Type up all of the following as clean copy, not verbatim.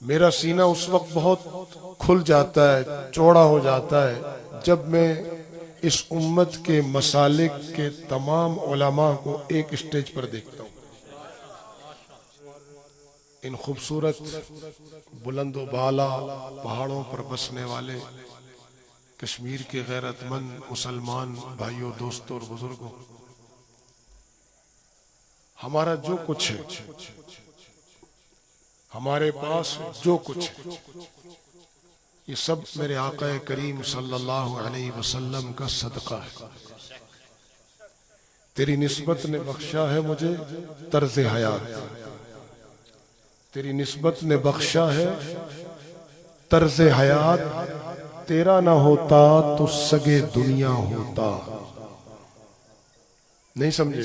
मेरा सीना उस वक्त बहुत खुल जाता है, चौड़ा हो जाता है, जब मैं इस उम्मत के मसालिक के तमाम उलमा को एक स्टेज पर देखता हूँ। इन खूबसूरत बुलंद बाला पहाड़ों पर बसने वाले कश्मीर के गैरतमंद मुसलमान भाइयों, दोस्तों और बुजुर्गों, हमारा जो कुछ है, हमारे पास जो कुछ है, ये सब मेरे आका करीम सल्लल्लाहु अलैहि वसल्लम का सदका है। तेरी निस्बत ने बख्शा है मुझे तर्ज हयात, तेरी निस्बत ने बख्शा है तर्ज हयात, तेरा ना होता तो सगे दुनिया होता। नहीं समझे?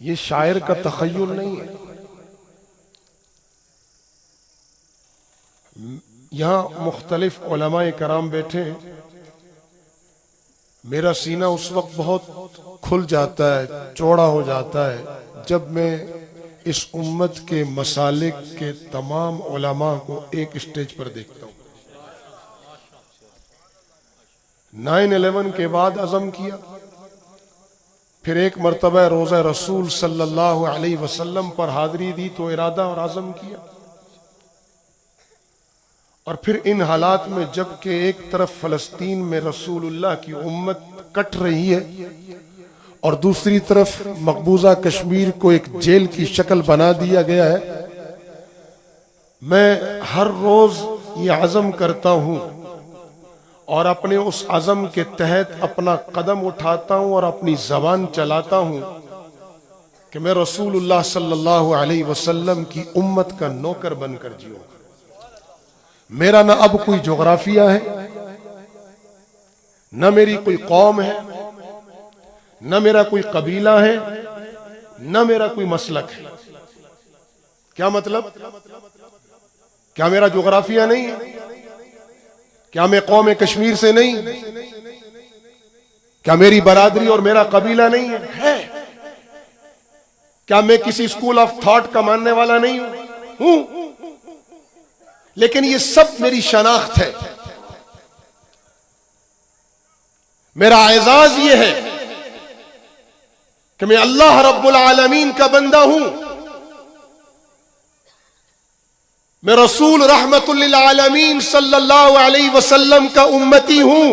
ये शायर का तखय्युल नहीं है। यहां मुख्तलिफ उलमाए कराम बैठे, मेरा सीना उस वक्त बहुत खुल जाता है, चौड़ा हो जाता है, जब मैं इस उम्मत के मसालिक के तमाम उलमा को एक स्टेज पर देखता हूं। 9/11 के बाद अज़म किया, फिर एक मरतबा रोज़ा रसूल सल्लल्लाहु अलैहि वसल्लम पर हाज़री दी तो इरादा और आज़म किया, और फिर इन हालात में जबकि एक तरफ फ़लस्तीन में रसूलुल्लाह की उम्मत कट रही है और दूसरी तरफ मकबूजा कश्मीर को एक जेल की शक्ल बना दिया गया है, मैं हर रोज ये अज़म करता हूं और अपने उस अज़म के तहत अपना कदम उठाता हूं और अपनी ज़बान चलाता हूं कि मैं रसूलुल्लाह सल्लल्लाहु अलैहि वसल्लम की उम्मत का नौकर बनकर जीऊंगा। मेरा ना अब कोई जोग्राफिया है, न मेरी कोई कौम है, न मेरा कोई कबीला है, न मेरा कोई मसलक है। क्या मतलब? क्या मेरा जोग्राफिया नहीं है? क्या मैं कौम कश्मीर से नहीं? क्या मेरी बरादरी और मेरा कबीला नहीं है? क्या मैं किसी स्कूल ऑफ थॉट का मानने वाला नहीं हूं? लेकिन ये सब मेरी शनाख्त है। मेरा एजाज ये है कि मैं अल्लाह रब्बुल आलमीन का बंदा हूं, मैं रसूल रहमतुल लिल आलमीन सल्लल्लाहु अलैहि वसल्लम का उम्मती हूं।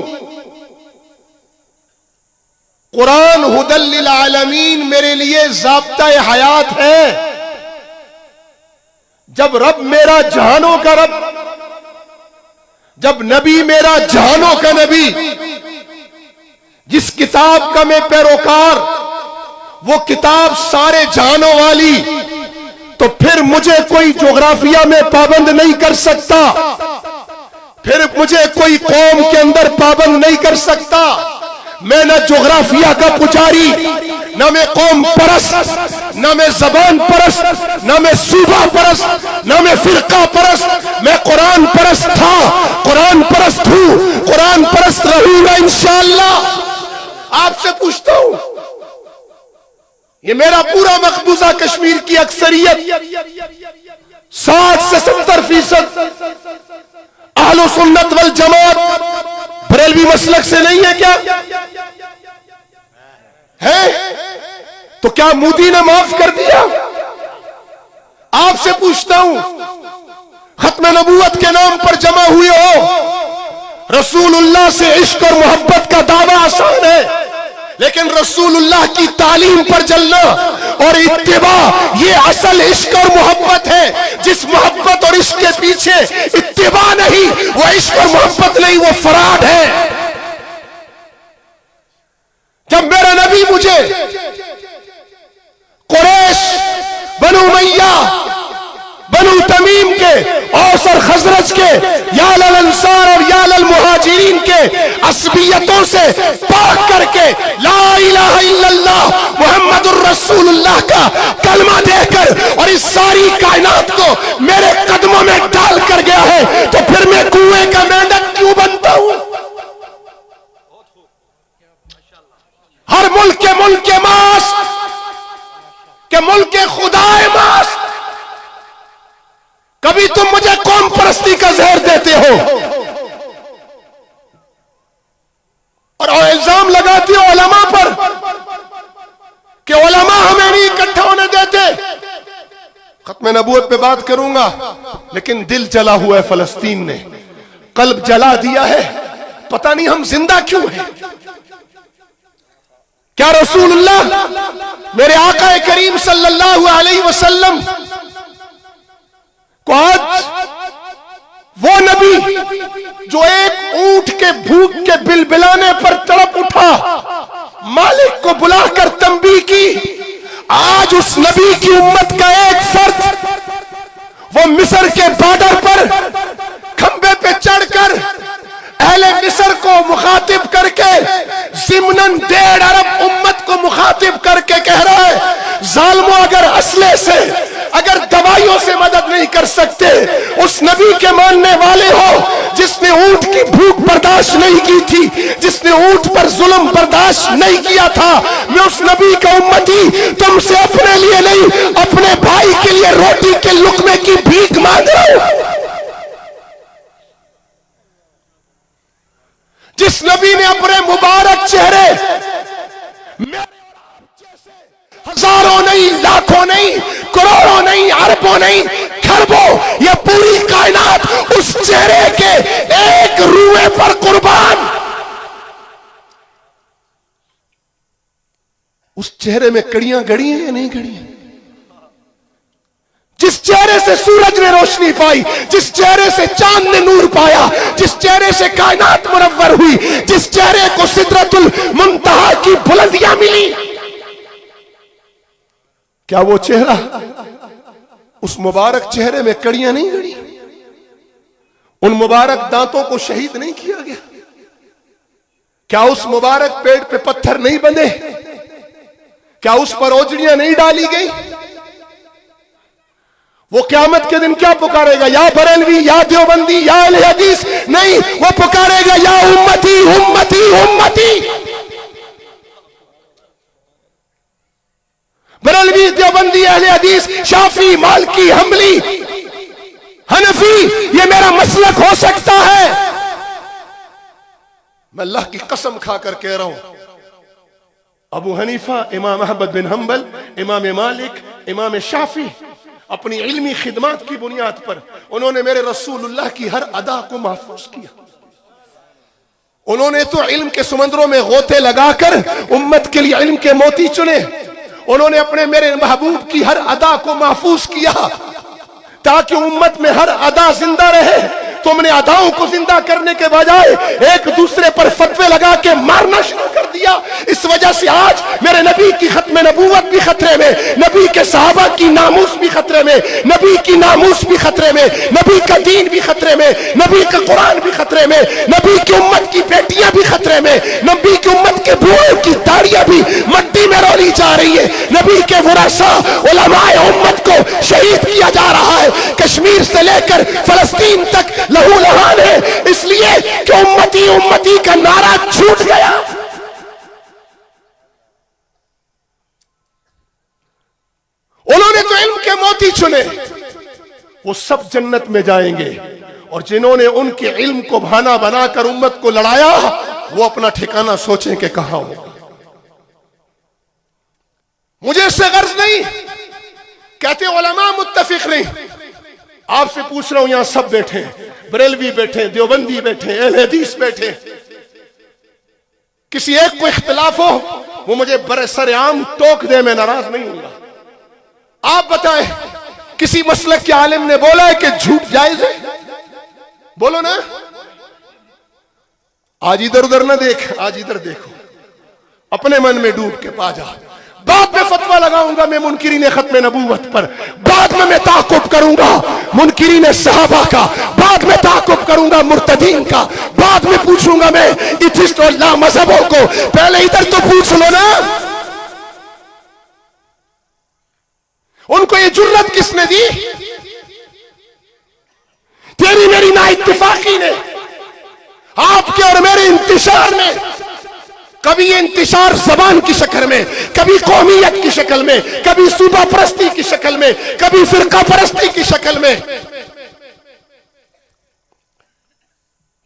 कुरान हुदल लिल आलमीन मेरे लिए ज़ाब्ता हयात है। जब रब मेरा जहानों का रब, जब नबी मेरा जहानों का नबी, जिस किताब का मैं पैरोकार, वो किताब सारे जहानों वाली, तो फिर मुझे कोई जोग्राफिया में पाबंद नहीं कर सकता, फिर मुझे कोई कौम के अंदर पाबंद नहीं कर सकता। मैं न जोग्राफिया का पुजारी, न मैं कौम परस्त, न मैं जबान परस्त, न मैं सूबा परस्त, न मैं फिरका परस्त। मैं कुरान परस्त था, कुरान परस्त हूं, कुरान परस्त रहूंगा इंशाअल्लाह। आपसे पूछता हूं, ये मेरा पूरा मकबूजा कश्मीर की अक्सरियत 60 से 70% अहले सुन्नत वल जमात बरेलवी मसलक से नहीं है क्या? है? तो क्या मोदी ने माफ कर दिया? आपसे पूछता हूं, खत्म नबूवत के नाम पर जमा हुए हो, रसूलुल्लाह से इश्क और मोहब्बत का दावा आसान है, लेकिन रसूलुल्लाह की तालीम पर चलना और इत्तिबा, ये असल इश्क और मोहब्बत है। जिस मोहब्बत और इश्क के पीछे इत्तिबा नहीं, वो इश्क और मोहब्बत नहीं, वो फराड है। जब मेरा नबी मुझे कुरैश, बनु उमय्या, बनु तमीम के, औस और खजरज के, याल अल अंसार और याल अल मुहाजिरीन के असबियतों से पाक करके ला इलाहा इल्लल्लाह मुहम्मदुर रसूलुल्लाह का कलमा देकर और इस सारी कायनात को मेरे कदमों में डाल कर गया है, तो फिर मैं कुएं का मेंढक क्यों बनता हूं? हर मुल्क के मास्क के मुल्क के खुदाए मास्क कभी तुम मुझे कौम परस्ती का जहर देते हो और इल्जाम लगाते हो उलमा पर कि उलमा हमें नहीं इकट्ठा होने देते। खत्म नबूवत पे बात करूंगा, लेकिन दिल जला हुआ है फलस्तीन ने, कल्ब जला दिया है। पता नहीं हम जिंदा क्यों हैं। क्या रसूलुल्लाह मेरे आका करीम सल्लल्लाहु अलैहि वसल्लम को आज वो नबी जो एक ऊंट के भूख के बिलबिलाने पर तड़प उठा, मालिक को बुलाकर तंबीह की, आज उस नबी की उम्मत का एक फर्द वो मिस्र के बॉर्डर पर खंबे पे चढ़कर अहले मिस्र को मुखातिब करके ज़िमनन 1.5 अरब उम्मत को मुखातिब करके कह रहा है, जालिमो अगर असले से, अगर दवाइयों से मदद नहीं कर सकते, उस नबी के मानने वाले हो जिसने ऊंट की भूख बर्दाश्त नहीं की थी, जिसने ऊंट पर जुल्म बर्दाश्त नहीं किया था, मैं उस नबी का उम्मती तुमसे अपने लिए नहीं, अपने भाई के लिए रोटी के लुकमे की भीख मांग रहा हूं। जिस नबी ने अपने मुबारक चेहरे हजारों नहीं, लाखों नहीं, करोड़ों नहीं, अरबों नहीं, खरबों, ये पूरी कायनात उस चेहरे के एक रुए पर कुर्बान। उस चेहरे में कड़ियां गड़ी हैं या नहीं गड़ी हैं? जिस चेहरे से सूरज ने रोशनी पाई, जिस चेहरे से चांद ने नूर पाया, जिस चेहरे से कायनात मुनव्वर हुई, जिस चेहरे को सिदरतुल मुंतहा की बुलंदियां मिली, क्या वो चेहरा, उस मुबारक चेहरे में कड़ियां नहीं गड़ी? उन मुबारक दांतों को शहीद नहीं किया गया? क्या उस मुबारक पेड़ पे पत्थर नहीं बंधे? क्या उस पर ओजड़ियां नहीं डाली गई? वो क़यामत के दिन क्या पुकारेगा? या बरेलवी, या देवबंदी, या अहले हदीस नहीं, वो पुकारेगा या उम्मती उम्मती उम्मती। बरेलवी, देवबंदी, अहले हदीस, शाफी, मालकी, हम्बली, हनफी, ये मेरा मसलक हो सकता है। मैं अल्लाह की कसम खाकर कह रहा हूं, अबू हनीफा, इमाम अहमद बिन हंबल, इमाम मालिक, इमाम शाफी अपनी इल्मी खिदमत की बुनियाद पर उन्होंने मेरे रसूलुल्लाह की हर अदा को महफूज किया। उन्होंने तो इल्म के समंदरों में गोते लगाकर उम्मत के लिए इल्म के मोती चुने। उन्होंने अपने मेरे महबूब की हर अदा को महफूज किया ताकि उम्मत में हर अदा जिंदा रहे। तुमने अदाओं को जिंदा करने के बजाय एक दूसरे पर फतवे लगा के मारना शुरू कर दिया। इस वजह से आज मेरे नबी की खत्म नबूवत भी खतरे में, नबी के सहाबा की नामूस भी खतरे में, नबी की नामूस भी खतरे में, नबी का दीन भी खतरे में, नबी का कुरान भी खतरे में, नबी की उम्मत की बेटियां भी खतरे में, नबी की उम्मत के बूढ़ों की दाढ़ियां भी मट्टी में रोली जा रही है। नबी के वरासा उलमाए उम्मत को शहीद किया जा रहा है। कश्मीर से लेकर फलस्तीन तक लहू लहान है, इसलिए कि उम्मती उम्मती का नारा छूट गया। उन्होंने तो इल्म के मोती चुने, वो सब जन्नत में जाएंगे, और जिन्होंने उनके इल्म को बहाना बनाकर उम्मत को लड़ाया, वो अपना ठिकाना सोचें कि कहां होगा। मुझे इससे गर्ज नहीं, कहते उलमा मुत्तफिक नहीं। आपसे पूछ रहा हूं, यहां सब बैठे, बरेलवी बैठे, देवबंदी बैठे, अहले हदीस बैठे, किसी एक को इख्तिलाफ हो वो मुझे बरसरेआम टोक दे, मैं नाराज नहीं हूंगा। आप बताएं, किसी मसलक के आलिम ने बोला है कि झूठ जायज है? बोलो ना। आज इधर उधर ना देख, आज इधर देखो, अपने मन में डूब के पा जा। बाद में फतवा लगाऊंगा मैं मुनकिरीन खत्म नबूवत पर, बाद में मैं ताकुब करूंगा मुनकिरीन सहाबा का, बाद में ताकुब करूंगा मुर्तदीन का, बाद में पूछूंगा मैं इथिस्ट और लामज़हबों को। पहले इधर तो पूछ लो ना। उनको ये जुर्रत किसने दी? तेरी मेरी ना इत्तिफाकी ने, आपके और मेरे इंतशार में। कभी ये इंतशार जबान की शक्ल में, कभी कौमियत की शक्ल में, कभी सूबा परस्ती की शक्ल में, कभी फिरका परस्ती की शक्ल में।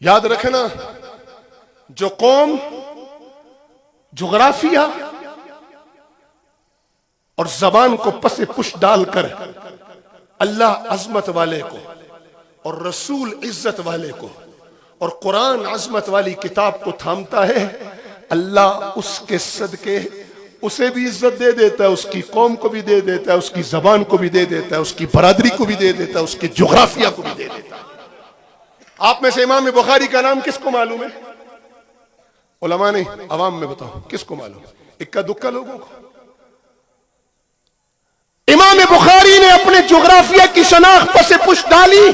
याद रखना, जो कौम जोग्राफिया और जबान को पसे पुश डालकर अल्लाह अजमत वाले को और रसूल इज्जत वाले को और कुरान अजमत वाली किताब को थामता है, अल्लाह उसके सदके उसे भी इज्जत दे देता है, उसकी कौम को भी दे देता है, उसकी जबान को भी दे देता है, उसकी बरादरी को भी दे देता है, उसकी जोग्राफिया को भी दे देता है। आप में से इमाम बुखारी का नाम किसको मालूम है? उलमा नहीं, अवाम में बताओ किसको मालूम? इक्का दुक्का लोगों को। इमाम बुखारी ने अपने जोग्राफिया की शनाख्त पर से पुश डाली,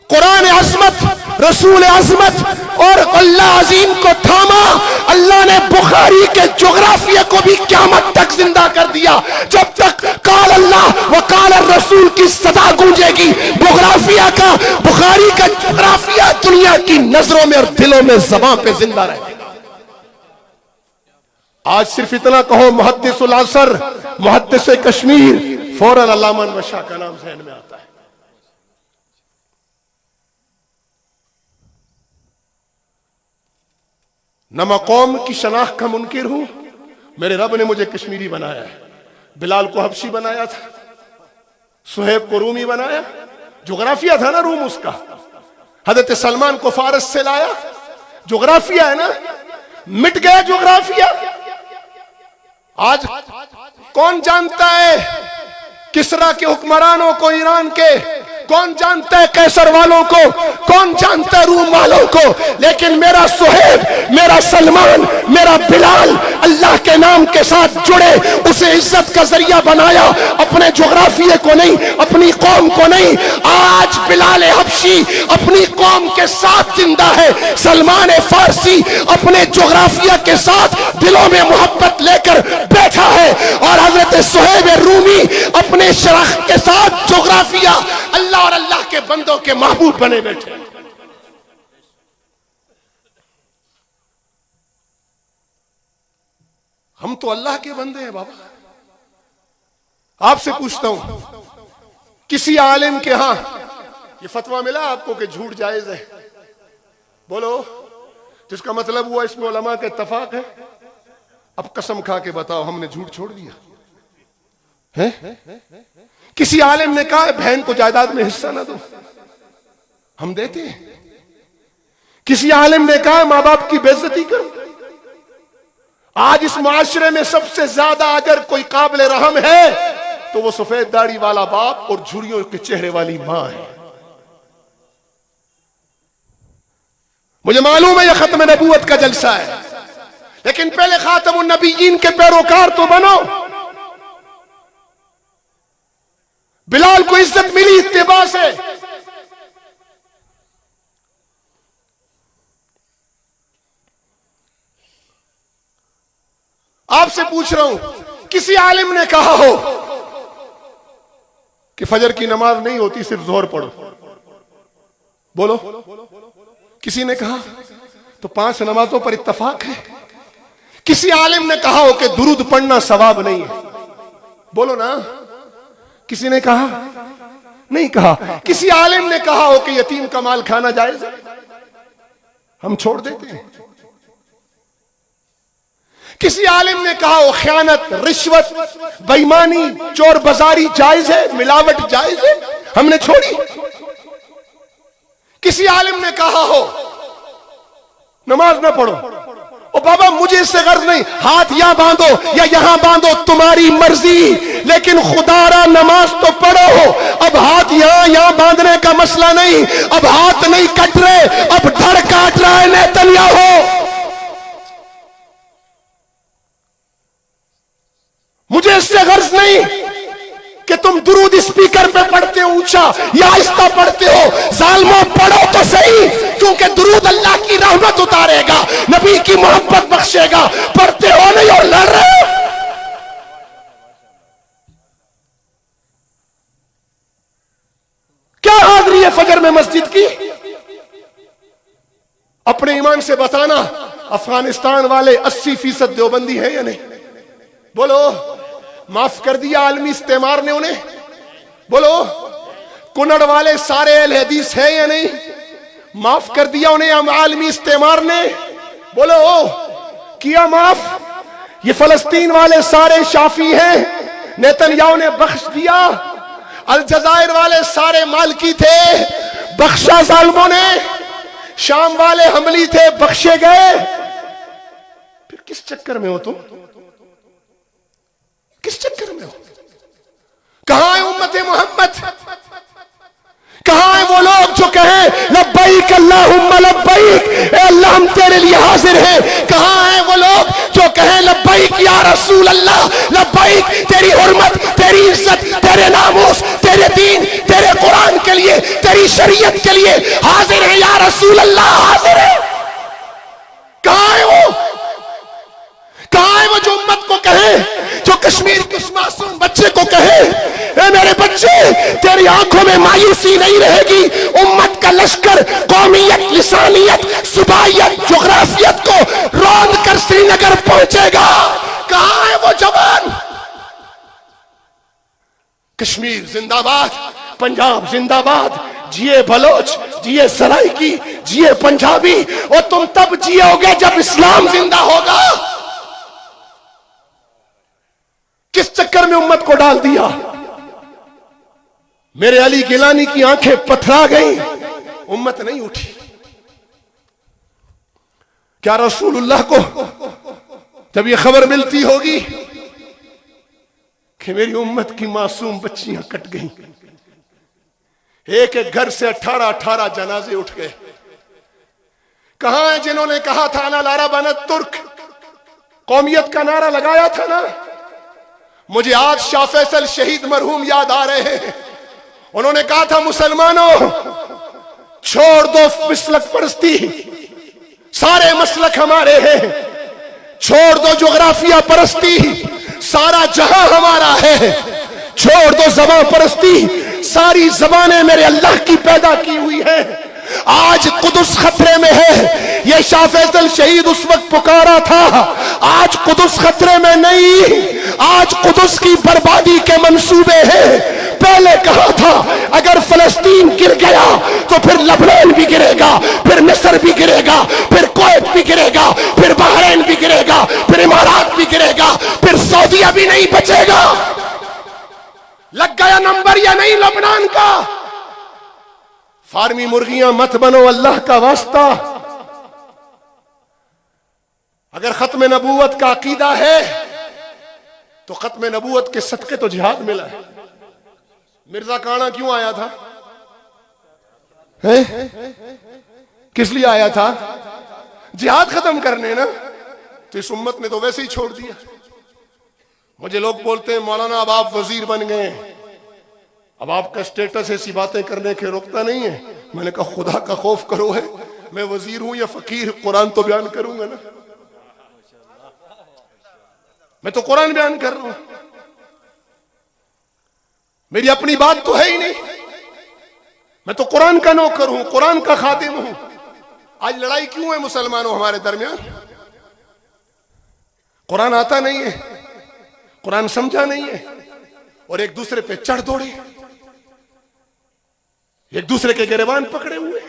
कुरान अज़मत, रसूल अज़मत और अल्लाह अज़ीम को थामा। अल्लाह ने बुखारी के जोग्राफिया को भी क़यामत तक जिंदा कर दिया। जब तक काल अल्लाह व काल रसूल की सदा गूंजेगी, बुखारी का जोग्राफिया दुनिया की नजरों में और दिलों में ज़बां पे जिंदा रहेगा। आज सिर्फ इतना कहो मुहद्दिसुल असर, मुहद्दिस कश्मीर, फौरन अल्लामा नशा का नाम ज़हन में आता है। न मैं कौम की शनाख्त का मुनकिर हूं, मेरे रब ने मुझे कश्मीरी बनाया है। बिलाल को हबशी बनाया था, सुहेब को रूमी बनाया, जोग्राफिया था ना रूम उसका। हजरत सलमान को फारस से लाया, जोग्राफिया है ना। मिट गया जोग्राफिया। आज कौन जानता है किसरा के हुक्मरानों को, ईरान के? कौन जानता है कैसर वालों को? कौन जानता है रूम वालों को? लेकिन मेरा सुहेब, मेरा सलमान, मेरा बिलाल अल्लाह के नाम के साथ जुड़े, उसे इज्जत का जरिया बनाया, अपने जोग्राफिया को नहीं, अपनी कौम को नहीं। आज बिलाल हबशी अपनी कौम के साथ जिंदा है, सलमान फारसी अपने जोग्राफिया के साथ दिलों में मोहब्बत लेकर बैठा है, और हजरत सुहेब रूमी अपने शरख के साथ जोग्राफिया, अल्लाह और अल्लाह के बंदों के महबूब बने बैठे। हम तो अल्लाह के बंदे हैं बाबा। आपसे पूछता हूं, किसी आलिम के यहां ये फतवा मिला आपको कि झूठ जायज है? बोलो। जिसका मतलब हुआ इसमें उलमा का इत्तफाक है। अब कसम खा के बताओ, हमने झूठ छोड़ दिया है? किसी आलिम ने कहा बहन को जायदाद में हिस्सा ना दो, हम देते हैं। किसी आलिम ने कहा मां बाप की बेइज्जती करो। आज इस माशरे में सबसे ज्यादा अगर कोई काबिल रहम है तो वो सफेद दाढ़ी वाला बाप और झुर्रियों के चेहरे वाली मां है। मुझे मालूम है यह खत्म नबूवत का जलसा है, लेकिन पहले खातमुन नबीयीन के पैरोकार तो बनो। बिलाल को इज्जत मिली इत्तिबा से। आपसे पूछ रहा हूं, किसी आलिम ने कहा हो कि फजर की नमाज नहीं होती, सिर्फ जोहर पढ़ो? बोलो। किसी ने कहा? तो 5 नमाजों पर इत्तफाक है। किसी आलिम ने कहा हो कि दुरूद पढ़ना सवाब नहीं है? बोलो ना। किसी ने कहा? नहीं कहा। किसी आलिम ने कहा हो कि यतीम का माल खाना जायज है? हम छोड़ देते हैं। किसी आलिम ने कहा हो खयानत, रिश्वत, बेईमानी, चोर बाजारी जायज है, मिलावट जायज है? हमने छोड़ी। किसी आलिम ने कहा हो नमाज ना पढ़ो, ओ बाबा मुझे इससे गर्ज नहीं, हाथ यहां बांधो या यहां बांधो, तुम्हारी मर्जी, लेकिन खुदारा नमाज तो पढ़ो। अब हाथ यहां बांधने का मसला नहीं, अब हाथ नहीं कट रहे, अब धड़ काट रहा है नेतन्याहू। मुझे इससे गर्ज नहीं कि तुम दुरूद स्पीकर पे पढ़ते हो ऊंचा या आहिस्ता पढ़ते हो। जालिमों पढ़ो तो सही, क्योंकि दुरूद अल्लाह की रहमत उतारेगा, नबी की मोहब्बत बख्शेगा। पढ़ते हो नहीं और लड़ रहे हो। क्या हाजिरी है फजर में मस्जिद की? अपने ईमान से बताना, अफगानिस्तान वाले 80% देवबंदी है या नहीं? बोलो। माफ कर दिया आलमी इस्तेमार ने उन्हें? बोलो। कुनड़ वाले सारे अहले हदीस है या नहीं? माफ कर दिया उन्हें हम आलमी इस्तेमार ने, बोलो ओ किया माफ। ये फलस्तीन वाले सारे शाफी हैं, नेतन्याहू ने बख्श दिया। अलजजायर वाले सारे मालकी थे, बख्शा जालिमों ने। शाम वाले हमली थे, बख्शे गए। फिर किस चक्कर में हो तुम? किस चक्कर में हो? कहां है उम्मत मोहम्मद? कहां है वो लोग जो कहें लब्बैक अल्लाहुम्मा लब्बैक, ए अल्लाह हम तेरे लिए हाजिर हैं? कहां है वो लोग जो कहें लब्बैक या रसूल अल्लाह, लब्बैक तेरी हुर्मत, तेरी इज्जत, तेरे नामूस, तेरे दीन, तेरे कुरान के लिए, तेरी शरीयत के लिए हाजिर है या रसूल अल्लाह, हाजिर है? कहां है वो? कहां है वो जो उम्मत को कहे, जो कश्मीर के उस मासूम बच्चे को कहे ए मेरे बच्चे तेरी आंखों में मायूसी नहीं रहेगी, उम्मत का लश्कर कौमियत, लिसानियत, सुबाइयत, जोग्राफियत को रौंद कर श्रीनगर पहुंचेगा। कहां है वो जवान? कश्मीर जिंदाबाद, पंजाब जिंदाबाद, जिए बलोच, जिए सराइकी, जिए पंजाबी। और तुम तब जियोगे जब इस्लाम जिंदा होगा। किस चक्कर में उम्मत को डाल दिया? मेरे अली गिलानी की आंखें पथरा गई, उम्मत नहीं उठी। क्या रसूलुल्लाह को जब यह खबर मिलती होगी कि मेरी उम्मत की मासूम बच्चियां कट गई, एक एक घर से 18-18 जनाजे उठ गए। कहां है जिन्होंने कहा था ना लारा बनत तुर्क, कौमियत का नारा लगाया था ना? मुझे आज शाह फैसल शहीद मरहूम याद आ रहे हैं। उन्होंने कहा था मुसलमानों छोड़ दो मसलक परस्ती, सारे मसलक हमारे हैं। छोड़ दो जोग्राफिया परस्ती, सारा जहां हमारा है। छोड़ दो ज़बान परस्ती, सारी ज़बानें मेरे अल्लाह की पैदा की हुई है। आज कुदस खतरे में है। ये शाह फैसल शहीद उस वक्त पुकारा था, आज कुदस खतरे में नहीं, आज कुदस की बर्बादी के मंसूबे हैं। पहले कहा था अगर फलस्तीन गिर गया तो फिर लबनान भी गिरेगा, फिर मिस्र भी गिरेगा, फिर कुवैत भी गिरेगा, फिर बहरीन भी गिरेगा, फिर इमारात भी गिरेगा, फिर सऊदीया भी नहीं बचेगा। लग गया नंबर या नहीं लबनान का? फार्मी मुर्गियां मत बनो अल्लाह का वास्ता। अगर खत्म नबूवत का अकीदा है तो खत्म नबूवत के सदके तो जिहाद मिला है। मिर्जा काना क्यों आया था? किस लिए आया था? जिहाद खत्म करने ना। तो इस उम्मत ने तो वैसे ही छोड़ दिया। मुझे लोग बोलते हैं मौलाना अब आप वजीर बन गए, अब आपका स्टेटस ऐसी बातें करने के रोकता नहीं है। मैंने कहा खुदा का खौफ करो है, मैं वजीर हूं या फकीर, कुरान तो बयान करूंगा ना। मैं तो कुरान बयान कर रहा हूं, मेरी अपनी बात तो है ही नहीं। मैं तो कुरान का नौकर हूं, कुरान का खातिम हूं। आज लड़ाई क्यों है मुसलमानों हमारे दरमियान? कुरान आता नहीं है, कुरान समझा नहीं है, और एक दूसरे पे चढ़ दौड़े, एक दूसरे के गिरबान पकड़े हुए।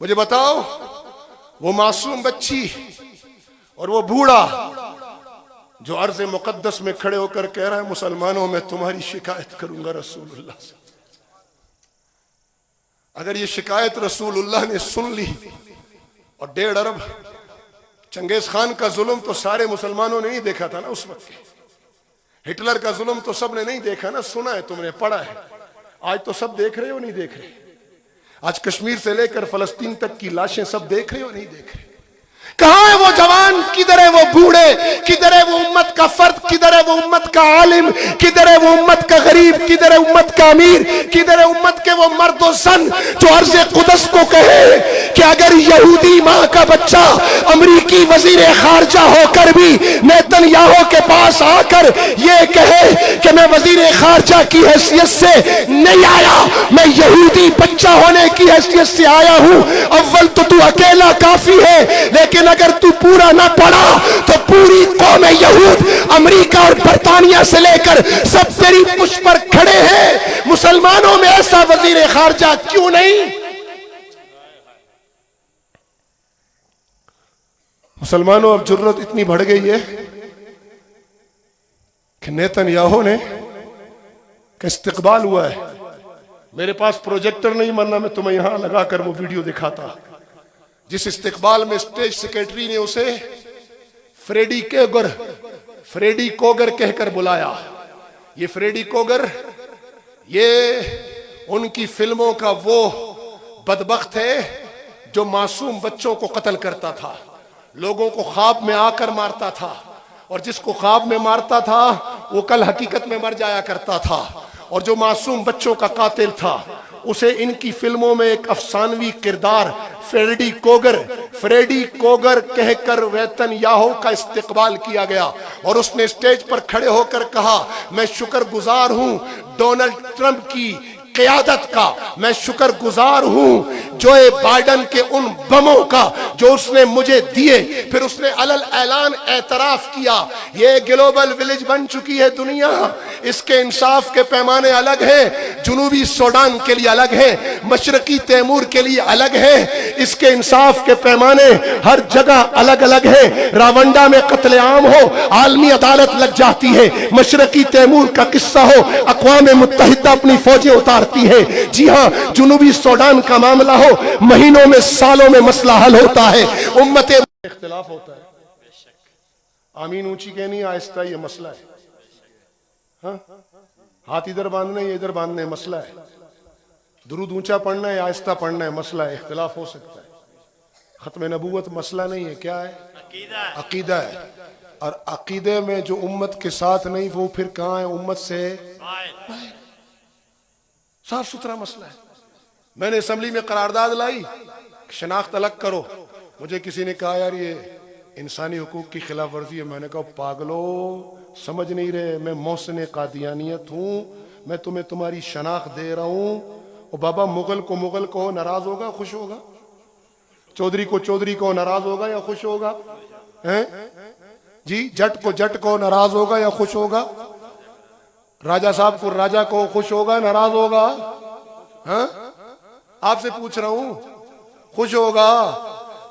मुझे बताओ वो मासूम बच्ची और वो बूढ़ा जो अर्ज़ मुक़द्दस में खड़े होकर कह रहा है मुसलमानों मैं तुम्हारी शिकायत करूंगा रसूलुल्लाह से। अगर ये शिकायत रसूलुल्लाह ने सुन ली और 1.5 अरब चंगेज खान का जुल्म तो सारे मुसलमानों ने नहीं देखा था ना उस वक्त। हिटलर का जुल्म तो सबने नहीं देखा ना, सुना है, तुमने पढ़ा है। आज तो सब देख रहे हो नहीं देख रहे? आज कश्मीर से लेकर फलस्तीन तक की लाशें सब देख रहे हो नहीं देख रहे? कहां है वो जवान? किधर है वो बूढ़े? किधर है वो उम्मत का फर्द? किधर है वो उम्मत का आलिम? किधर है वो उम्मत का गरीब? किधर है उम्मत का अमीर? किधर है उम्मत के वो मर्द और सन जो अर्ज़े कुदस को कहे कि अगर यहूदी मां का बच्चा अमरीकी वजीर खारजा होकर भी नेतन्याहू के पास आकर ये कहे कि मैं वजीर खारजा की हैसियत से नहीं आया, मैं यहूदी बच्चा होने की हैसियत से आया हूं। अव्वल तो तू अकेला काफी है, लेकिन अगर तू पूरा ना पढ़ा तो पूरी कौम यहूद अमेरिका और बरतानिया से लेकर सब तेरी पुष्प पर खड़े हैं। मुसलमानों में ऐसा वजीर खारजा क्यों नहीं? मुसलमानों, अब जरूरत इतनी बढ़ गई है कि नेतन्याहू ने का इस्तिकबाल हुआ है। मेरे पास प्रोजेक्टर नहीं, वरना मैं तुम्हें यहां लगाकर वो वीडियो दिखाता। जिस इस्तिकबाल में स्टेज सेक्रेटरी ने उसे फ्रेडी कोगर कहकर बुलाया। ये फ्रेडी कोगर, ये उनकी फिल्मों का वो बदबख्त है जो मासूम बच्चों को कत्ल करता था, लोगों को ख्वाब में आकर मारता था, और जिसको ख्वाब में मारता था वो कल हकीकत में मर जाया करता था। और जो मासूम बच्चों का कातिल था उसे इनकी फिल्मों में एक अफसानवी किरदार फ्रेडी कोगर कहकर नेतन्याहू का इस्तिकबाल किया गया। और उसने स्टेज पर खड़े होकर कहा, मैं शुक्रगुजार हूं डोनाल्ड ट्रंप की क़यादत का, मैं शुक्रगुजार हूं जो बाइडन के उन बमों का जो उसने मुझे दिए। फिर उसने अलल ऐलान एतराफ किया, ये ग्लोबल विलेज बन चुकी है दुनिया, इसके इंसाफ के पैमाने अलग हैं, जुनूबी सूडान के लिए अलग है, मशरकी तैमूर के लिए अलग है, इसके इंसाफ के पैमाने हर जगह अलग अलग है। रावंडा में कत्लेआम हो, आलमी अदालत लग जाती है। मशरकी तैमूर का किस्सा हो, अक़वाम मुत्तहिदा अपनी फौजें उतारती है। जी हाँ, जुनूबी सूडान का मामला हो, महीनों में सालों में मसला हल होता है। उम्मत इख्तिलाफ होता है, आमीन ऊंची कहनी आहिस्ता, ये मसला है। हाँ? हाथ इधर बांधना है, ये इधर बांधना है, मसला है। दुरूद ऊंचा पढ़ना है, आहिस्ता पढ़ना है, मसला है। इख्तिलाफ हो सकता है। खत्म नबूवत मसला नहीं है, क्या है? अकीदा है। और अकीदे में जो उम्मत के साथ नहीं, वो फिर कहां है? उम्मत से साफ सुथरा मसला है। मैंने असेंबली में करारदाद लाई, शनाख्त अलग करो। मुझे किसी ने कहा, यार ये इंसानी हुकूक की खिलाफ वर्जी है। मैंने कहा, पागलो समझ नहीं रहे, मैं मोहसिन कादियानियत हूं, मैं तुम्हें तुम्हारी शनाख्त दे रहा हूं। और बाबा, मुगल को मुगल कहो, नाराज होगा खुश होगा? चौधरी को चौधरी कहो, नाराज होगा या खुश होगा? हैं जी, जट को जट कहो, नाराज होगा या खुश होगा? राजा साहब को राजा को खुश होगा, नाराज होगा? हाँ? आपसे पूछ रहा हूं, खुश होगा?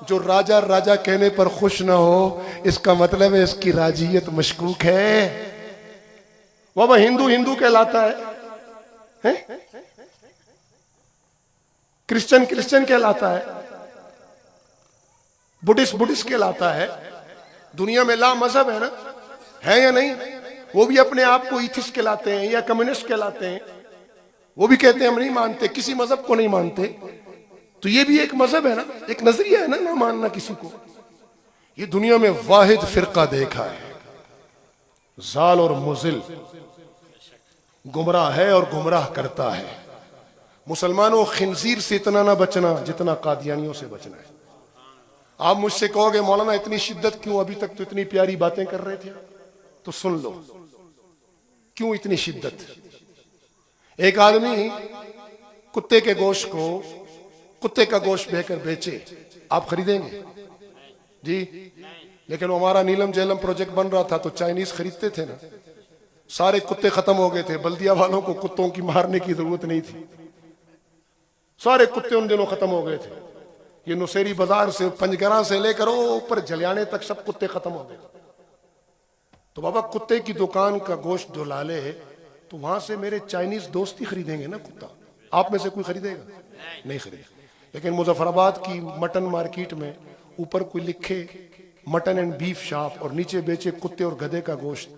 जो राजा राजा कहने पर खुश ना हो, इसका मतलब है इसकी राजियत मशकूक है। वह हिंदू हिंदू कहलाता है? क्रिश्चियन क्रिश्चियन कहलाता है, बुद्धिस्ट बुद्धिस्ट कहलाता है। दुनिया में ला मजहब है ना, है या नहीं? वो भी अपने आप को इथिस्ट कहलाते हैं या कम्युनिस्ट कहलाते हैं। वो भी कहते हैं हम नहीं मानते, किसी मजहब को नहीं मानते। तो ये भी एक मजहब है ना, एक नजरिया है ना मानना किसी को। ये दुनिया में वाहिद फिरका देखा है, जाल और मुजिल, गुमराह है और गुमराह करता है। मुसलमानों, खिंजीर से इतना ना बचना जितना कादियानियों से बचना है। आप मुझसे कहोगे, मौलाना इतनी शिद्दत क्यों? अभी तक तो इतनी प्यारी बातें कर रहे थे। तो सुन लो, क्यों इतनी शिद्दत? एक आदमी कुत्ते के गोश्त को, कुत्ते का गोश्त बेचकर बेचे, आप खरीदेंगे? जी, लेकिन हमारा नीलम झेलम प्रोजेक्ट बन रहा था तो चाइनीज खरीदते थे ना। सारे कुत्ते खत्म हो गए थे, बल्दिया वालों को कुत्तों की मारने की जरूरत नहीं थी। सारे कुत्ते उन दिनों खत्म हो गए थे। ये नुसेरी बाजार से, पंजगरा से लेकर ऊपर जलियाने तक सब कुत्ते खत्म हो गए। तो बाबा, कुत्ते की दुकान का गोश्त जो लाले, तो वहां से मेरे चाइनीज दोस्त ही खरीदेंगे ना कुत्ता। आप में से कोई खरीदेगा? नहीं खरीदेगा। लेकिन मुजफ्फराबाद की मटन मार्केट में ऊपर कोई लिखे मटन एंड बीफ शॉप और नीचे बेचे कुत्ते और गधे का गोश्त,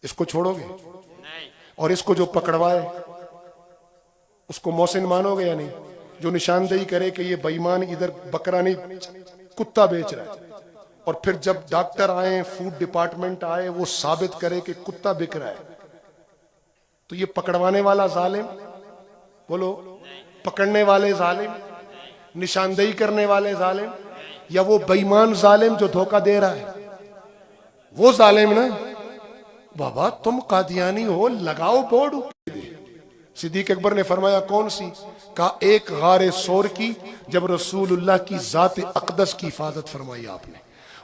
इसको छोड़ोगे? और इसको जो पकड़वाए उसको मोहसिन मानोगे या नहीं? जो निशानदेही करे कि ये बेईमान इधर बकरा नहीं कुत्ता बेच रहा है, और फिर जब डॉक्टर आए, फूड डिपार्टमेंट आए, वो साबित करे कि कुत्ता बिक रहा है, तो ये पकड़वाने वाला जालिम, बोलो, पकड़ने वाले जालिम, निशानदेही करने वाले जालिम, या वो बेईमान जालिम जो धोखा दे रहा है, वो जालिम ना? बाबा, तुम कादियानी हो, लगाओ बोर्ड। सिद्दीक अकबर ने फरमाया, कौन सी? का एक गारे सोर की, जब रसूलुल्लाह की जात अक़दस की हिफाजत फरमाई आपने।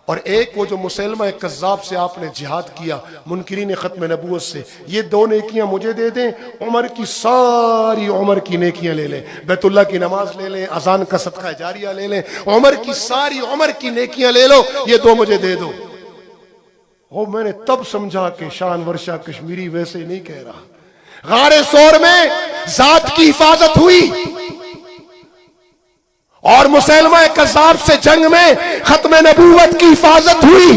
और एक वो जो मुसलमा कज़्ज़ाब से आपने जिहाद किया, मुनकिरीन ख़त्म नबूवत से, ये 2 नेकियां मुझे दे दें, उमर की सारी उमर की नेकियां ले लें, बैतुल्लाह की नमाज ले लें, अजान का सदका जारिया ले लें, उमर की सारी उमर की नेकियां ले लो, ये 2 मुझे दे दो। और मैंने तब समझा कि शान वर्षा कश्मीरी वैसे नहीं कह रहा। गारे सौर में जात की हिफाजत हुई और मुसलमा कज़्ज़ाब से जंग में खत्म नबूवत की हिफाजत हुई,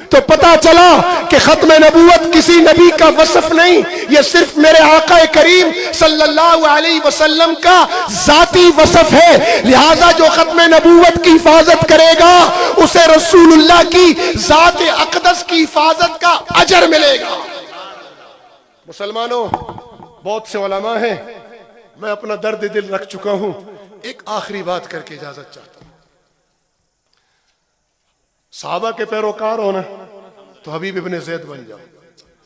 तो पता चला कि खत्म नबूवत किसी नबी का वसफ नहीं, ये सिर्फ मेरे आका करीम सल्लल्लाहु अलैहि वसल्लम का जाती वसफ है। लिहाजा जो खत्म नबूवत की हिफाजत करेगा उसे रसूलुल्लाह की जात अक़दस की हिफाजत का अजर मिलेगा। मुसलमानों, बहुत से उलमा हैं, मैं अपना दर्द दिल रख चुका हूं, एक आखिरी बात करके इजाजत चाहता हूं। सहाबा के पैरोकार हो ना तो हबीब इब्ने ज़ैद बन जाओ।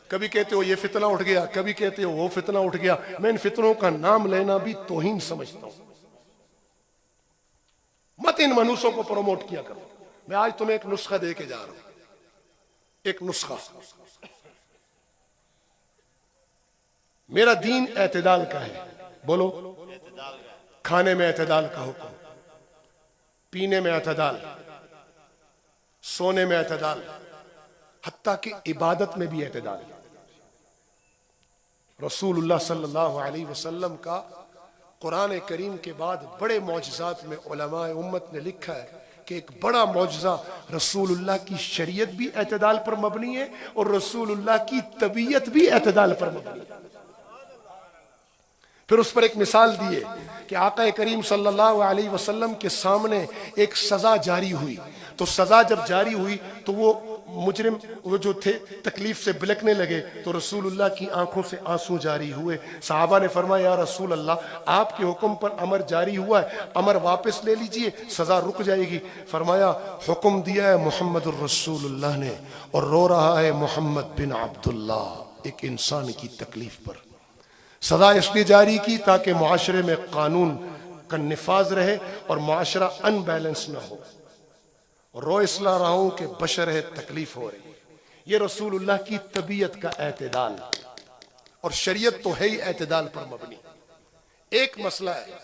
कभी कहते हो ये फितना उठ गया, कभी कहते हो वो फितना उठ गया। मैं इन फितनों का नाम लेना भी तौहीन समझता हूं। मत इन मनूसों को प्रमोट किया करो। मैं आज तुम्हें एक नुस्खा दे के जा रहा हूं, एक नुस्खा। मेरा दीन एतदाल का है, बोलो। खाने में एतदाल का हुक्म, पीने में एतदाल, सोने में एतदाल, हत्ता कि इबादत में भी एतदाल। रसूलुल्लाह सल्लल्लाहु अलैहि वसल्लम का कुरान करीम के बाद बड़े मौजज़ात में उलमाए उम्मत ने लिखा है कि एक बड़ा मौजज़ा रसूलुल्लाह की शरीयत भी एतदाल पर मबनी है और रसूलुल्लाह की तबीयत भी एतदाल पर मबनी है। फिर उस पर एक मिसाल दिए कि आका करीम सल्लल्लाहु अलैहि वसल्लम के सामने एक सजा जारी हुई, तो सजा जब जारी हुई तो वो मुजरिम वो जो थे तकलीफ से बिलकने लगे, तो रसूलुल्लाह की आंखों से आंसू जारी हुए। सहाबा ने फरमाया, या रसूल अल्लाह, आपके हुक्म पर अमर जारी हुआ है, अमर वापस ले लीजिए, सजा रुक जाएगी। फरमाया, हुक्म दिया है मोहम्मद रसूलुल्लाह ने और रो रहा है मोहम्मद बिन अब्दुल्लाह एक इंसान की तकलीफ पर। सजा इसलिए जारी की ताकि मुआशरे में कानून का निफाज रहे और मुआशरा अनबैलेंस न हो। और रो इसलिए रहा हूं कि बशर है, तकलीफ हो रही। ये रसूलुल्लाह की तबीयत का एतदाल, और शरीयत तो है ही एतदाल पर मबनी। एक मसला है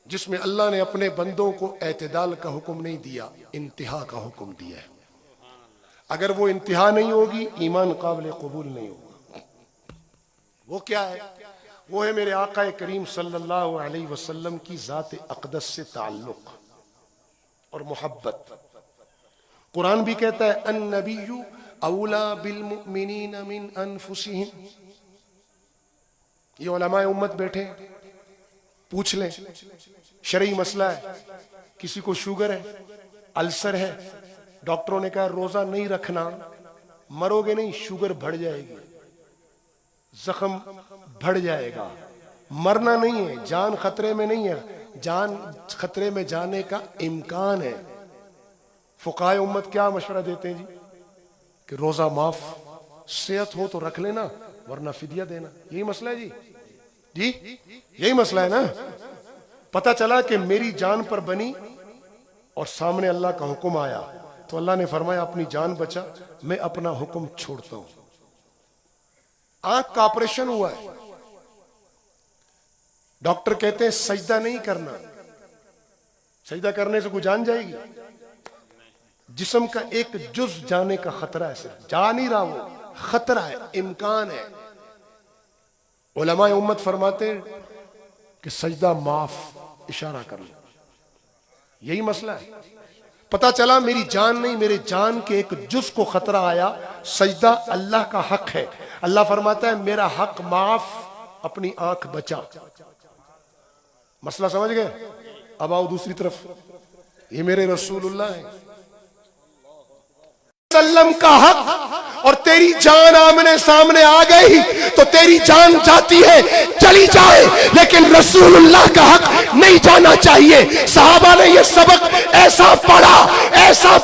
जिसमें अल्लाह ने अपने बंदों को एतदाल का हुक्म नहीं दिया, इंतहा का हुक्म दिया है। अगर वो इंतहा नहीं होगी, ईमान काबिल कबूल नहीं होगा। वो क्या है? वो है मेरे आका करीम सल्लल्लाहु अलैहि वसल्लम की जात अक़दस से ताल्लुक और मोहब्बत। कुरान भी कहता है, अन नबिय्यु औला बिल मुमिनीन मिन अनफुसिहिम। ये उलमाए उम्मत बैठे, पूछ लें, शरई मसला है, किसी को शुगर है, अल्सर है, डॉक्टरों ने कहा रोजा नहीं रखना, मरोगे नहीं, शुगर बढ़ जाएगी, जख्म बढ़ जाएगा, मरना नहीं है, जान खतरे में नहीं है, जान खतरे में जाने का इम्कान है। फुकाए उम्मत क्या मशवरा देते हैं जी कि रोजा माफ, सेहत हो तो रख लेना वरना फिदिया देना। यही मसला है जी यही मसला है ना। पता चला कि मेरी जान पर बनी और सामने अल्लाह का हुक्म आया, तो अल्लाह ने फरमाया अपनी जान बचा, मैं अपना हुक्म छोड़ता हूं। आंख का ऑपरेशन हुआ है, डॉक्टर कहते हैं सजदा नहीं करना, सजदा करने से कोई जान जाएगी? जिस्म का एक जुज जाने का खतरा है, सिर्फ जा नहीं रहा, वो खतरा है, इम्कान है। उलमाए उम्मत फरमाते हैं कि सजदा माफ, इशारा कर लो। यही मसला है। पता चला मेरी जान नहीं, मेरे जान के एक जुज को खतरा आया, सजदा अल्लाह का हक है। अल्लाह फरमाता है मेरा हक माफ, अपनी आंख बचा। मसला समझ गए? अब आओ दूसरी तरफ, ये मेरे रसूलुल्लाह हैं सल्लम का हक, और तेरी जान आमने सामने आ गई तो तेरी जान जाती है, चली जाए, लेकिन रसूलुल्लाह का हक नहीं जाना चाहिए। सहाबा ने यह सबक ऐसा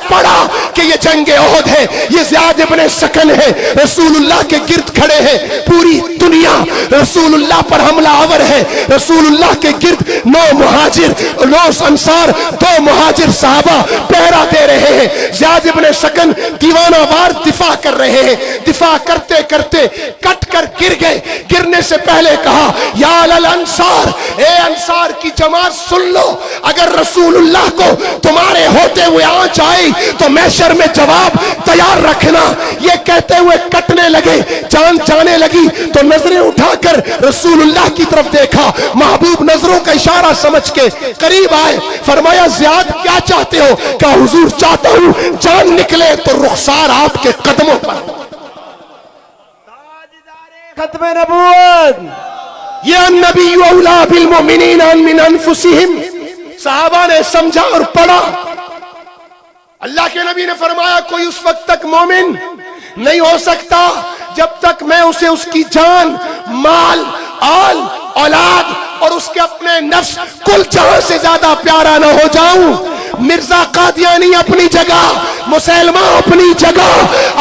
पढ़ा कि ये जंगे ओहद है, ये ज़ियाद इब्ने सकन है, रसूलुल्लाह के गिर्द खड़े हैं, पूरी दुनिया रसूलुल्लाह पर हमलावर है। रसूलुल्लाह के गिर्द 9 मुहाजिर 9 अंसार 2 मुहाजिर साहबा पहरा दे रहे हैं। ज़ियाद इब्न सकन दीवाना वार दिफा कर रहे हैं। दिफा करते करते कट कर गिर गए। गिरने से पहले कहा, या अल अंसार, ए अंसार की जमात सुन लो, अगर रसूलुल्लाह को तुम्हारे होते हुए आंच आई तो महशर में जवाब तैयार रखना। ये कहते हुए कटने लगे, जान जाने लगी तो नजरें उठाकर रसूलुल्लाह की तरफ देखा। महबूब नजरों का इशारा समझ के करीब आए। फरमाया, ज़ियाद क्या चाहते हो? कहा, हुजूर चाहता हूं जान निकले तो रुखसार आपके कदमों पर। खत्म नबूवत, या नबी औला बिल मोमिनीन मिन अनफुसिहिम। सहाबा ने समझा और पढ़ा। अल्लाह के नबी ने फरमाया, कोई उस वक्त तक मोमिन नहीं हो सकता जब तक मैं उसे उसकी जान, माल, आल, औलाद और उसके अपने नफ्स कुल जहां से ज्यादा प्यारा ना हो जाऊं। मिर्जा कादियानी अपनी जगह, मुसलमा अपनी जगह,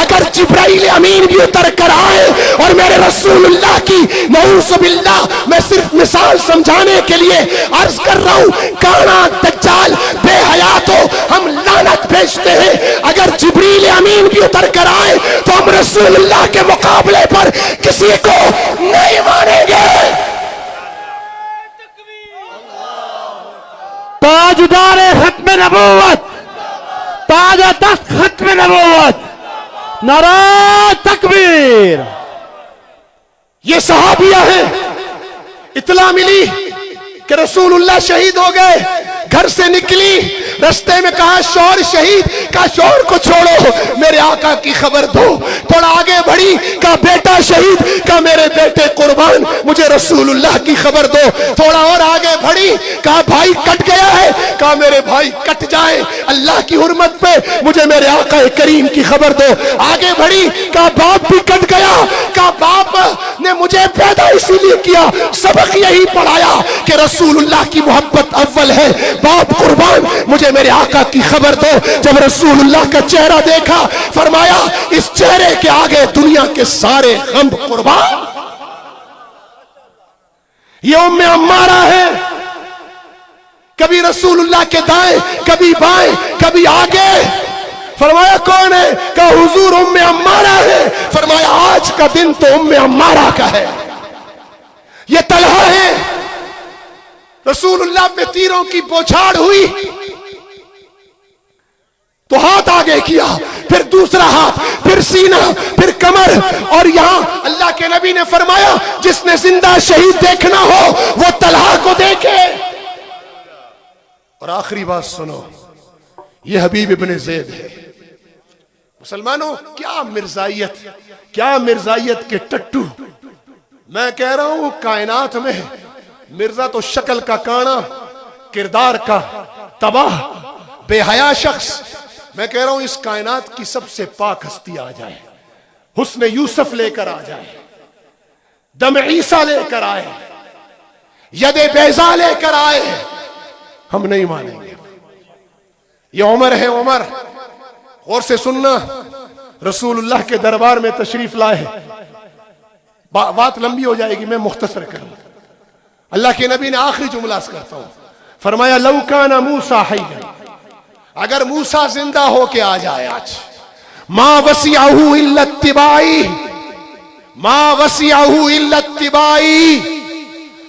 अगर जिब्राइल अमीन भी उतर कर आए और मेरे रसूलुल्लाह की नऊज़ुबिल्लाह, मैं सिर्फ मिसाल समझाने के लिए अर्ज कर रहा हूं, काना दज्जाल बेहयात हो, हम लानत भेजते हैं। अगर जिब्राइल अमीन भी उतर कर आए तो हम रसूलुल्लाह के मुकाबले पर किसी को नहीं मानेंगे। ताजदार खत्म नबूवत, ताजा तख्त खत्म नबूवत, नारा तकबीर। ये सहाबिया है। इतला मिली कि रसूलुल्लाह शहीद हो गए। घर से निकली, रास्ते में कहा, शौहर शहीद। का शौहर को छोड़ो, मेरे आका की खबर दो। थोड़ा आगे बढ़ी, का बेटा शहीद। का मेरे बेटे कुर्बान, मुझे रसूलुल्लाह की खबर दो। थोड़ा और आगे बढ़ी, कहा भाई कट गया है। का मेरे भाई कट जाए, अल्लाह की हुर्मत पे मुझे मेरे आका करीम की खबर दो। आगे बढ़ी, का बाप भी कट गया। का बाप ने मुझे पैदा इसीलिए किया, सबक यही पढ़ाया कि रसूलुल्लाह की मोहब्बत अव्वल है। बाप कुर्बान, मुझे मेरे आका की खबर दो। जब रसूलुल्लाह का चेहरा देखा, फरमाया, इस चेहरे के आगे दुनिया के सारे गम कुर्बान। ये उम्मे अम्मारा है, कभी रसूलुल्लाह के दाएं, कभी बाएं, कभी आगे। फरमाया, कौन है? कहा, हुजूर उम्मे अम्मारा है। फरमाया, आज का दिन तो उम्मे अम्मारा का है। ये तलहा है। रसूलुल्लाह पे तीरों की बौछार हुई तो हाथ आगे किया, फिर दूसरा हाथ, फिर सीना, फिर कमर। और यहां अल्लाह के नबी ने फरमाया, जिसने जिंदा शहीद देखना हो वो तलहा को देखे। और आखिरी बात सुनो, ये हबीब इब्न ज़ैद है। मुसलमानों, क्या मिर्जाइयत, क्या मिर्जाइयत के टट्टू। मैं कह रहा हूं, कायनात में मिर्जा तो शक्ल का काना, किरदार का तबाह, बेहया शख्स। मैं कह रहा हूं, इस कायनात की सबसे पाक हस्ती आ जाए, हुस्न यूसुफ लेकर आ जाए, दम ईसा लेकर आए, यदे बैजा लेकर आए, हम नहीं मानेंगे। ये उमर है, उमर। गौर से सुनना, रसूलुल्लाह के दरबार में तशरीफ लाए। बात लंबी हो जाएगी, मैं मुख्तसर करूं। अल्लाह के नबी ने आखिरी जुमला करता हूं, फरमाया, लौ काना मूसा हय्यन, अगर मूसा जिंदा होके आ जाए आज, मा वसिअहु इल्ला इत्तिबाई, मा वसिअहु इल्ला इत्तिबाई।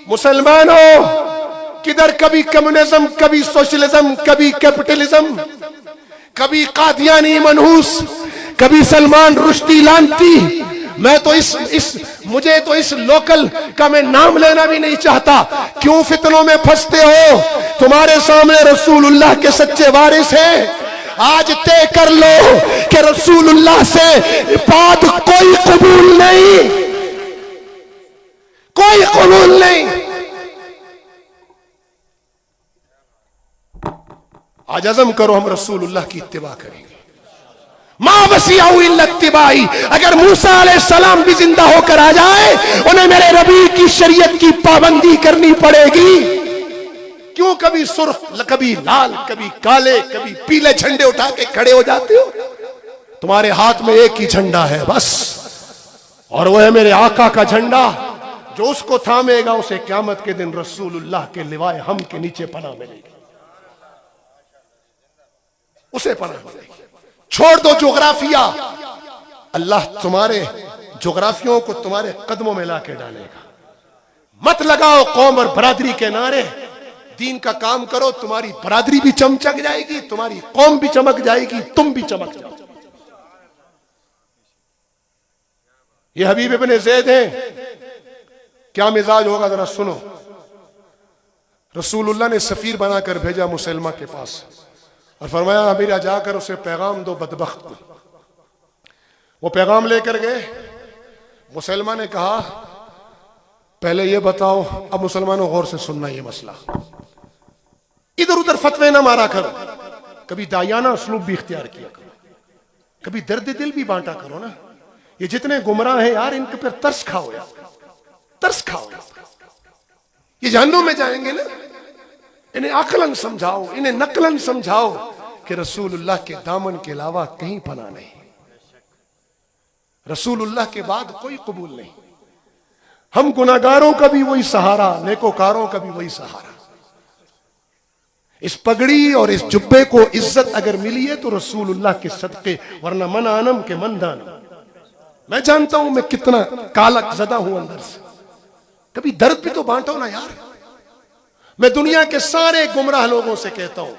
मुसलमानों, किधर कभी कम्युनिज्म, कभी सोशलिज्म, कभी कैपिटलिज्म, कभी कादियानी मनहूस, कभी सलमान रुश्दी लानती। मैं तो मुझे तो इस लोकल का मैं नाम लेना भी नहीं चाहता। क्यों फितनों में फंसते हो? तुम्हारे सामने रसूलुल्लाह के सच्चे वारिस हैं। आज तय कर लो कि रसूलुल्लाह से बात कोई कबूल नहीं, कोई कबूल नहीं। आज अज़म करो, हम रसूलुल्लाह की इत्तिबा करेंगे। मां वसिअहु इल्ला इत्तिबाई। अगर मूसा अलैहिस्सलाम भी जिंदा होकर आ जाए, उन्हें मेरे नबी की शरीयत की पाबंदी करनी पड़ेगी। क्यों कभी सुर्ख, कभी लाल, कभी काले, कभी पीले झंडे उठा के खड़े हो जाते हो? तुम्हारे हाथ में एक ही झंडा है बस, और वो है मेरे आका का झंडा, जो उसको थामेगा उसे क़यामत के दिन रसूलुल्लाह के लिवाए हम के नीचे पनाह मिलेगी, उसे पनाह मिलेगी। छोड़ दो जोग्राफिया, अल्लाह तुम्हारे जोग्राफियों को तुम्हारे कदमों में ला के डालेगा। मत लगाओ कौम और बरादरी के नारे, दीन का काम करो, तुम्हारी बरादरी भी चमक जाएगी, तुम्हारी कौम भी चमक जाएगी, तुम भी चमक जाओ। ये हबीब इब्ने ज़ैद हैं, क्या मिजाज होगा जरा सुनो। रसूलुल्लाह ने सफीर बनाकर भेजा मुसलमा के पास और फरमाया अमीरा जाकर उसे पैगाम दो बदबख्त को। वो पैगाम लेकर गए। मुसलमा ने कहा पहले ये बताओ, अब मुसलमानों गौर से सुनना ये मसला, इधर उधर फतवे ना मारा करो, कभी दायाना उसलूब भी इख्तियार किया करो, कभी दर्द दिल भी बांटा करो ना। ये जितने गुमराह हैं यार, इनके पर तरस खाओ यार, तरस खाओ यार। ये जहन्नुम में जाएंगे ना, इन्हें अकलन समझाओ, इन्हें नकलन समझाओ कि रसूलुल्लाह के दामन के अलावा कहीं पनाह नहीं, रसूलुल्लाह के बाद कोई कबूल नहीं। हम गुनाहगारों का भी वही सहारा, नेकोकारों का भी वही सहारा। इस पगड़ी और इस जुब्बे को इज्जत अगर मिली है तो रसूलुल्लाह के सदके, वरना मन आनम के मन दानम। मैं जानता हूं मैं कितना कालक ज़दा हूं अंदर से, कभी दर्द भी तो बांटो ना यार। मैं दुनिया के सारे गुमराह लोगों से कहता हूं,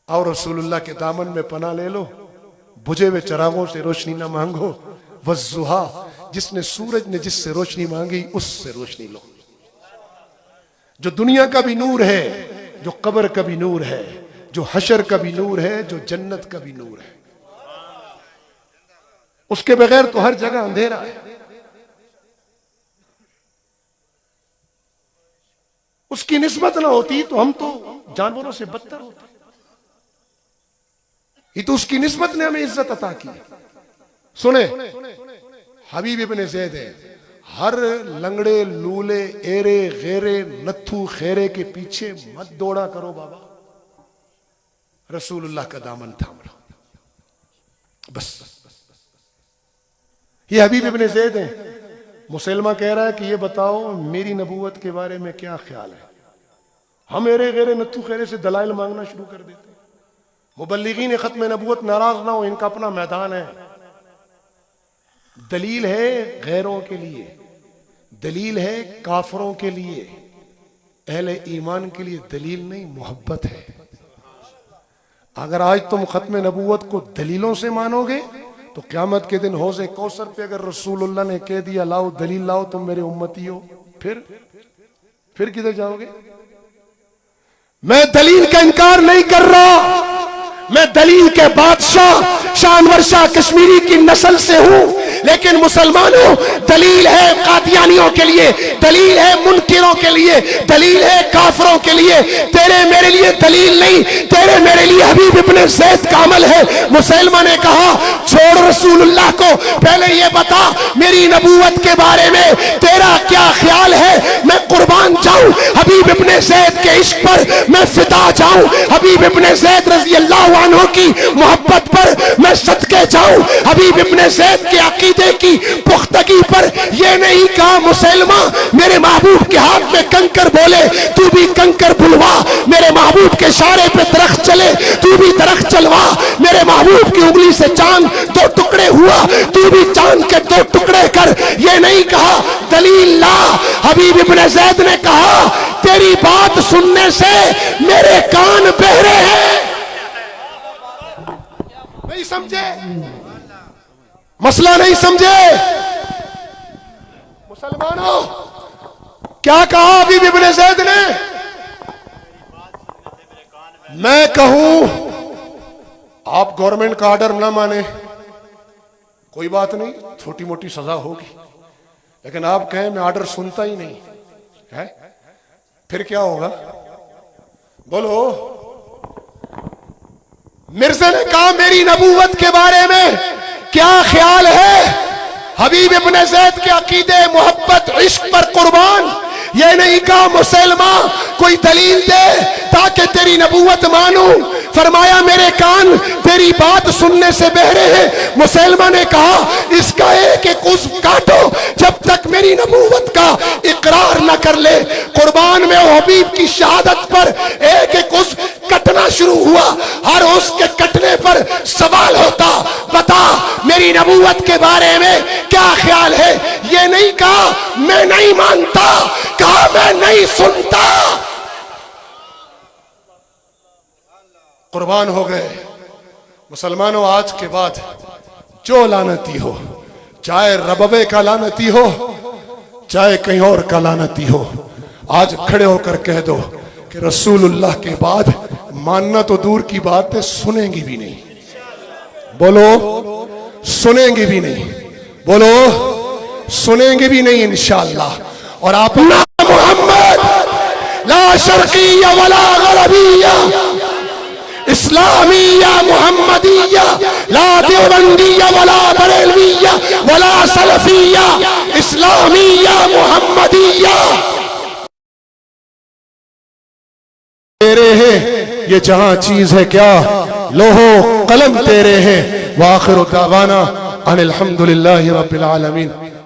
आओ रसूलुल्लाह के दामन में पनाह ले लो, बुझे हुए चिरागों से रोशनी ना मांगो, वज़्ज़ुहा, जिसने सूरज ने जिससे रोशनी मांगी उससे रोशनी लो। जो दुनिया का भी नूर है, जो कब्र का भी नूर है, जो हशर का भी नूर है, जो जन्नत का भी नूर है, उसके बगैर तो हर जगह अंधेरा है। उसकी निस्बत ना होती तो हम तो जानवरों से बदतर होते। ये तो उसकी निस्बत ने हमें इज्जत अता की। सुने, हबीब इब्ने ज़ैद है, हर लंगड़े लूले एरे गेरे नत्थू खेरे के पीछे मत दौड़ा करो बाबा, रसूलुल्लाह का दामन थाम लो बस। ये हबीब इब्ने ज़ैद है। मुसलमा कह रहा है कि ये बताओ मेरी नबूवत के बारे में क्या ख्याल है। हम एरे गेरे नत्थू खेरे से दलाइल मांगना शुरू कर देते। मुबल्लिगीन खत्म नबूवत नाराज ना हो, इनका अपना मैदान है। दलील है गैरों के लिए, दलील है काफरों के लिए, अहले ईमान के लिए दलील नहीं, मोहब्बत है। अगर आज तुम खत्म नबूवत को दलीलों से मानोगे तो क़यामत के दिन हौज़े कौसर पे अगर रसूलुल्लाह ने कह दिया लाओ दलील लाओ तुम मेरे उम्मती हो, फिर किधर जाओगे? मैं दलील का इनकार नहीं कर रहा, मैं दलील के बादशाह शानवर शाह कश्मीरी की नस्ल से हूं, लेकिन मुसलमानों दलील है कादियानियों के लिए, दलील है मुनकिरों के लिए, दलील है काफरों के लिए। तेरे मेरे लिए दलील नहीं, तेरे मेरे लिए हबीब इब्ने ज़ैद का अमल है। मुसलमान ने कहा छोड़ रसूलुल्लाह को, पहले ये बता मेरी नबूवत के बारे में तेरा क्या ख्याल है। मैं कुर्बान जाऊं हबीब इब्ने ज़ैद के इश्क पर, मैं फिदा जाऊं हबीब इब्ने ज़ैद रज़ी अल्लाह अन्हु की मोहब्बत पर, मैं सदके जाऊं हबीब इब्ने ज़ैद के अकीदे की पुख्तगी पर। ये नहीं कहा मुसलमा मेरे महबूब के हाथ में कंकर बोले तू भी कंकर बुलवा, मेरे महबूब के इशारे पे दरख्त चले तू भी दरख्त चलवा, मेरे महबूब की उंगली से चांद दो टुकड़े हुआ तू भी चांद के दो टुकड़े कर। ये नहीं कहा दलील ला, हबीब इब्ने ज़ैद ने कहा तेरी बात सुनने से मेरे कान बहरे हैं। नहीं समझे, मसला नहीं समझे मुसलमानों। क्या कहा हबीब इब्ने ज़ैद ने? मैं कहूं आप गवर्नमेंट का ऑर्डर ना माने कोई बात नहीं, छोटी मोटी सजा होगी, लेकिन आप कहें मैं ऑर्डर सुनता ही नहीं है, फिर क्या होगा? बोलो। मिर्ज़ा ने कहा मेरी नबूवत के बारे में क्या ख्याल है? हबीब इब्ने ज़ैद के अकीदे मोहब्बत इश्क पर कुर्बान। ये नहीं नहीं कहा मुसलमा कोई दलील दे ताकि तेरी नबूवत मानूं। फरमाया मेरे कान तेरी बात सुनने से बहरे हैं। मुसलमा ने कहा इसका एक एक उज़्व काटो जब तक मेरी नबूवत का इकरार न कर ले। कुर्बान में हबीब की शहादत पर एक एक उज़्व कटना शुरू हुआ। हर उसके कटने पर सवाल होता, बता मेरी नबूवत के बारे में क्या ख्याल है। ये नहीं कहा मैं नहीं मानता, कहा मैं नहीं सुनता। कुर्बान हो गए। मुसलमानों, आज के बाद जो लानती हो, चाहे रबवे का लानती हो, चाहे कहीं और का लानती हो, आज खड़े होकर कह दो कि रसूलुल्लाह के बाद मानना तो दूर की बात है, सुनेंगी भी नहीं। बोलो सुनेंगे भी नहीं, बोलो सुनेंगे भी नहीं इंशाअल्लाह। और आप ना मोहम्मद ला शर्किया वला गरबिया इस्लामिया मुहम्मदिया ला देवबंदिया वला बरेलविया वला सलफिया इस्लामिया मुहम्मदिया। तेरे हैं ये जहां चीज है क्या, लोहो कलम तेरे हैं। वाखिर दावाना अनिल हम्दुलिल्लाहि रब्बिल आलमीन।